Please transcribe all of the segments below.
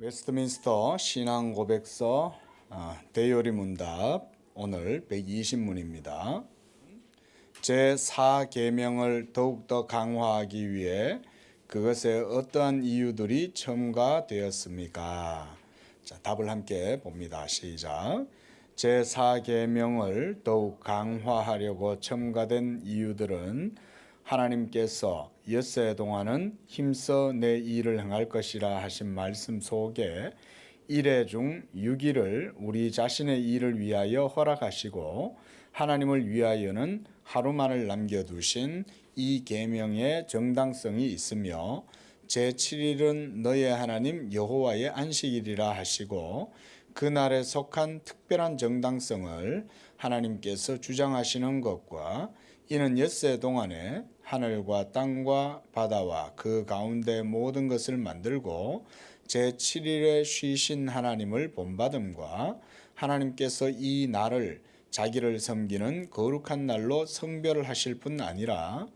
웨스트민스터 신앙고백서 대요리 문답 오늘 120문입니다. 제4계명을 더욱더 강화하기 위해 그것에 어떠한 이유들이 첨가되었습니까? 자, 답을 함께 봅니다. 시작. 제4계명을 더욱 강화하려고 첨가된 이유들은 하나님께서 엿새 동안은 힘써 내 일을 행할 것이라 하신 말씀 속에 1회 중 6일을 우리 자신의 일을 위하여 허락하시고 하나님을 위하여는 하루만을 남겨두신 이 계명의 정당성이 있으며 제7일은 너의 하나님 여호와의 안식일이라 하시고 그날에 속한 특별한 정당성을 하나님께서 주장하시는 것과 이는 엿새 동안에 하늘과 땅과 바다와 그 가운데 모든 것을 만들고 제7일에 쉬신 하나님을 본받음과 하나님께서 이 날을 자기를 섬기는 거룩한 날로 성별을 하실 뿐 아니라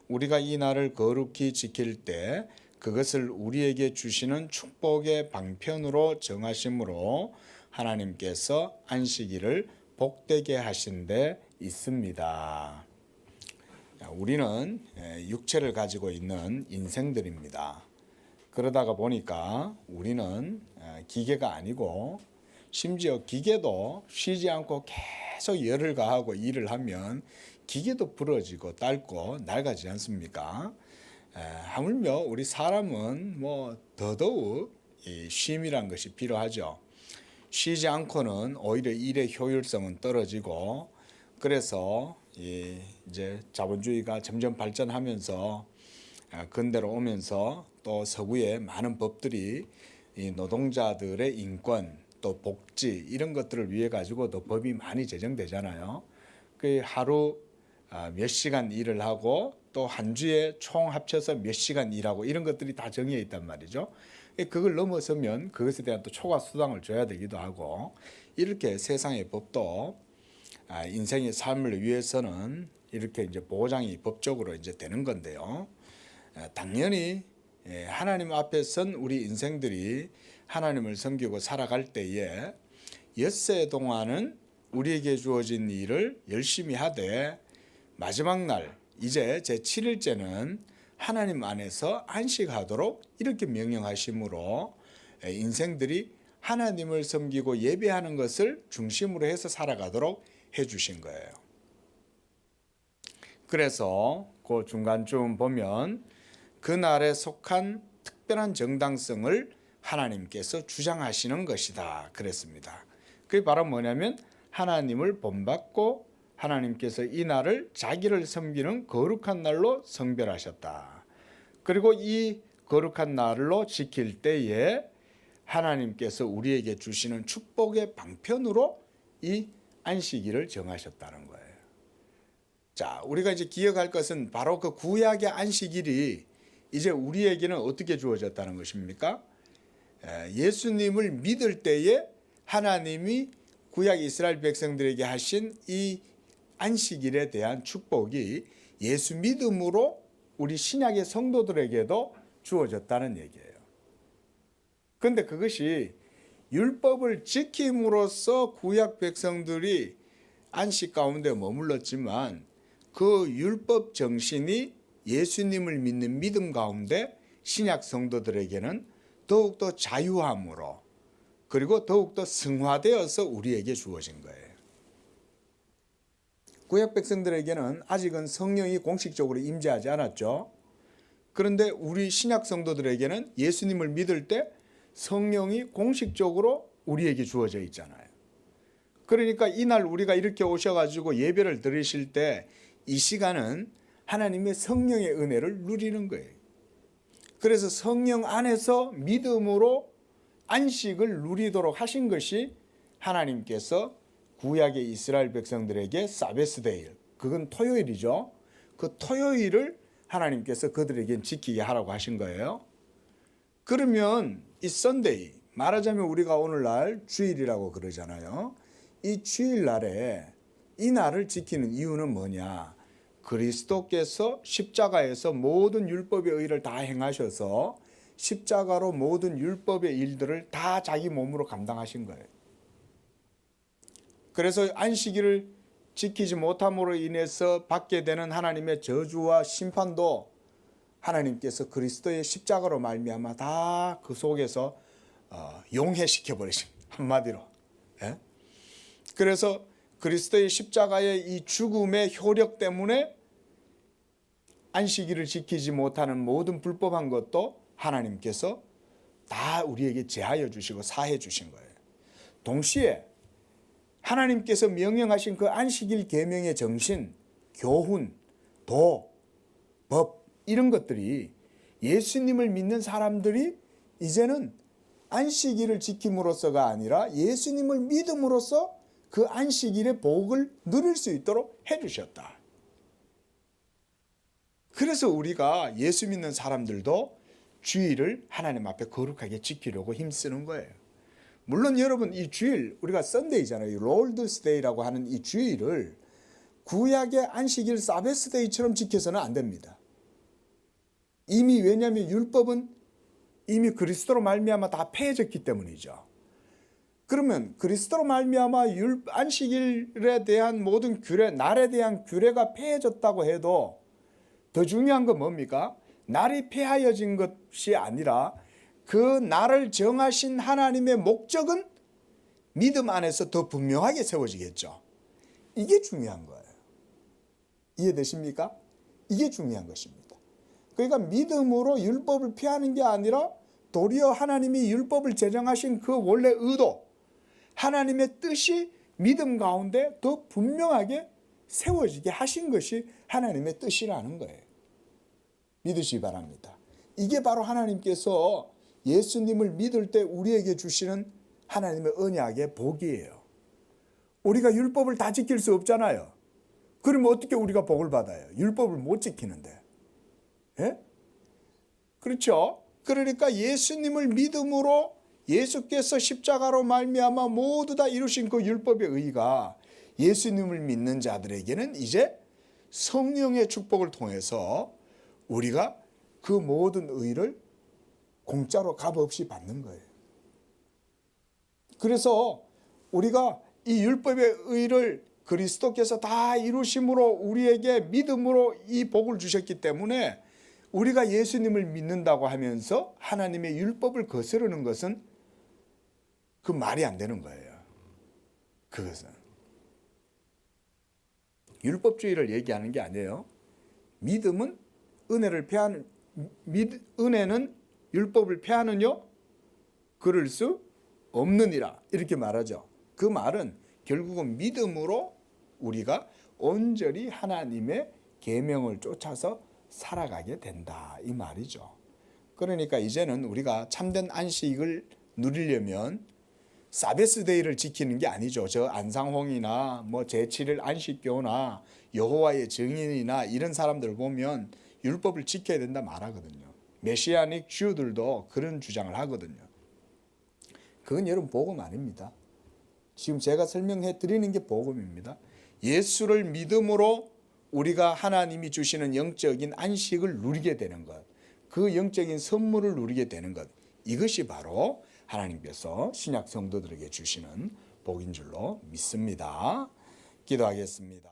우리가 이 날을 거룩히 지킬 때 그것을 우리에게 주시는 축복의 방편으로 정하심으로 하나님께서 안식일을 복되게 하신 데 있습니다. 우리는 육체를 가지고 있는 인생들입니다. 그러다가 보니까 우리는 기계가 아니고 심지어 기계도 쉬지 않고 계속 열을 가하고 일을 하면 기계도 부러지고 닳고 낡아지지 않습니까? 하물며 우리 사람은 더더욱 이 쉼이란 것이 필요하죠. 쉬지 않고는 오히려 일의 효율성은 떨어지고 그래서 이제 자본주의가 점점 발전하면서 근대로 오면서 또 서구의 많은 법들이 이 노동자들의 인권 또 복지 이런 것들을 위해 가지고도 법이 많이 제정되잖아요. 그 하루 몇 시간 일을 하고 또 한 주에 총 합쳐서 몇 시간 일하고 이런 것들이 다 정해 있단 말이죠. 그걸 넘어서면 그것에 대한 또 초과 수당을 줘야 되기도 하고 이렇게 세상의 법도 인생의 삶을 위해서는 이렇게 이제 보장이 법적으로 이제 되는 건데요. 당연히 하나님 앞에 선 우리 인생들이 하나님을 섬기고 살아갈 때에 엿새 동안은 우리에게 주어진 일을 열심히 하되 마지막 날 이제 제7일째는 하나님 안에서 안식하도록 이렇게 명령하심으로 인생들이 하나님을 섬기고 예배하는 것을 중심으로 해서 살아가도록 해주신 거예요. 그래서 그 중간쯤 보면 그날에 속한 특별한 정당성을 하나님께서 주장하시는 것이다 그랬습니다. 그게 바로 뭐냐면 하나님을 본받고 하나님께서 이 날을 자기를 섬기는 거룩한 날로 성별하셨다. 그리고 이 거룩한 날로 지킬 때에 하나님께서 우리에게 주시는 축복의 방편으로 이 안식일을 정하셨다는 거예요. 자, 우리가 이제 기억할 것은 바로 그 구약의 안식일이 이제 우리에게는 어떻게 주어졌다는 것입니까? 예수님을 믿을 때에 하나님이 구약 이스라엘 백성들에게 하신 이 안식일에 대한 축복이 예수 믿음으로 우리 신약의 성도들에게도 주어졌다는 얘기예요. 그런데 그것이 율법을 지킴으로써 구약 백성들이 안식 가운데 머물렀지만 그 율법 정신이 예수님을 믿는 믿음 가운데 신약 성도들에게는 더욱더 자유함으로 그리고 더욱더 승화되어서 우리에게 주어진 거예요. 구약 백성들에게는 아직은 성령이 공식적으로 임재하지 않았죠. 그런데 우리 신약 성도들에게는 예수님을 믿을 때 성령이 공식적으로 우리에게 주어져 있잖아요. 그러니까 이날 우리가 이렇게 오셔가지고 예배를 드리실 때 이 시간은 하나님의 성령의 은혜를 누리는 거예요. 그래서 성령 안에서 믿음으로 안식을 누리도록 하신 것이 하나님께서 구약의 이스라엘 백성들에게 사베스데이, 그건 토요일이죠. 그 토요일을 하나님께서 그들에게 지키게 하라고 하신 거예요. 그러면 이 썬데이, 말하자면 우리가 오늘날 주일이라고 그러잖아요. 이 주일날에 이 날을 지키는 이유는 뭐냐? 그리스도께서 십자가에서 모든 율법의 의를 다 행하셔서 십자가로 모든 율법의 일들을 다 자기 몸으로 감당하신 거예요. 그래서 안식일을 지키지 못함으로 인해서 받게 되는 하나님의 저주와 심판도 하나님께서 그리스도의 십자가로 말미암아 다 그 속에서 용해시켜 버리신 한마디로. 예? 그래서 그리스도의 십자가의 이 죽음의 효력 때문에 안식일을 지키지 못하는 모든 불법한 것도 하나님께서 다 우리에게 제하여 주시고 사해 주신 거예요. 동시에 하나님께서 명령하신 그 안식일 계명의 정신, 교훈, 도, 법 이런 것들이 예수님을 믿는 사람들이 이제는 안식일을 지킴으로써가 아니라 예수님을 믿음으로써 그 안식일의 복을 누릴 수 있도록 해주셨다. 그래서 우리가 예수 믿는 사람들도 주일을 하나님 앞에 거룩하게 지키려고 힘쓰는 거예요. 물론 여러분 이 주일 우리가 썬데이잖아요. 롤드스 데이라고 하는 이 주일을 구약의 안식일 사베스 데이처럼 지켜서는 안 됩니다. 이미 왜냐하면 율법은 이미 그리스도로 말미암아 다 폐해졌기 때문이죠. 그러면 그리스도로 말미암아 안식일에 대한 모든 규례, 날에 대한 규례가 폐해졌다고 해도 더 중요한 건 뭡니까? 날이 폐하여진 것이 아니라 그 날을 정하신 하나님의 목적은 믿음 안에서 더 분명하게 세워지겠죠. 이게 중요한 거예요. 이해되십니까? 이게 중요한 것입니다. 그러니까 믿음으로 율법을 피하는 게 아니라 도리어 하나님이 율법을 제정하신 그 원래 의도, 하나님의 뜻이 믿음 가운데 더 분명하게 세워지게 하신 것이 하나님의 뜻이라는 거예요. 믿으시기 바랍니다. 이게 바로 하나님께서 예수님을 믿을 때 우리에게 주시는 하나님의 언약의 복이에요. 우리가 율법을 다 지킬 수 없잖아요. 그러면 어떻게 우리가 복을 받아요? 율법을 못 지키는데. 예? 그렇죠? 그러니까 예수님을 믿음으로 예수께서 십자가로 말미암아 모두 다 이루신 그 율법의 의가 예수님을 믿는 자들에게는 이제 성령의 축복을 통해서 우리가 그 모든 의를 공짜로 값없이 받는 거예요. 그래서 우리가 이 율법의 의를 그리스도께서 다 이루심으로 우리에게 믿음으로 이 복을 주셨기 때문에 우리가 예수님을 믿는다고 하면서 하나님의 율법을 거스르는 것은 그 말이 안 되는 거예요. 그것은 율법주의를 얘기하는 게 아니에요. 믿음은 은혜는 율법을 폐하느뇨 그럴 수 없느니라 이렇게 말하죠. 그 말은 결국은 믿음으로 우리가 온전히 하나님의 계명을 쫓아서 살아가게 된다 이 말이죠. 그러니까 이제는 우리가 참된 안식을 누리려면 사베스데이를 지키는 게 아니죠. 저 안상홍이나 뭐 제7일 안식교나 여호와의 증인이나 이런 사람들 보면 율법을 지켜야 된다 말하거든요. 메시아닉 주들도 그런 주장을 하거든요. 그건 여러분 복음 아닙니다. 지금 제가 설명해 드리는 게 복음입니다. 예수를 믿음으로 우리가 하나님이 주시는 영적인 안식을 누리게 되는 것, 그 영적인 선물을 누리게 되는 것, 이것이 바로 하나님께서 신약 성도들에게 주시는 복인 줄로 믿습니다. 기도하겠습니다.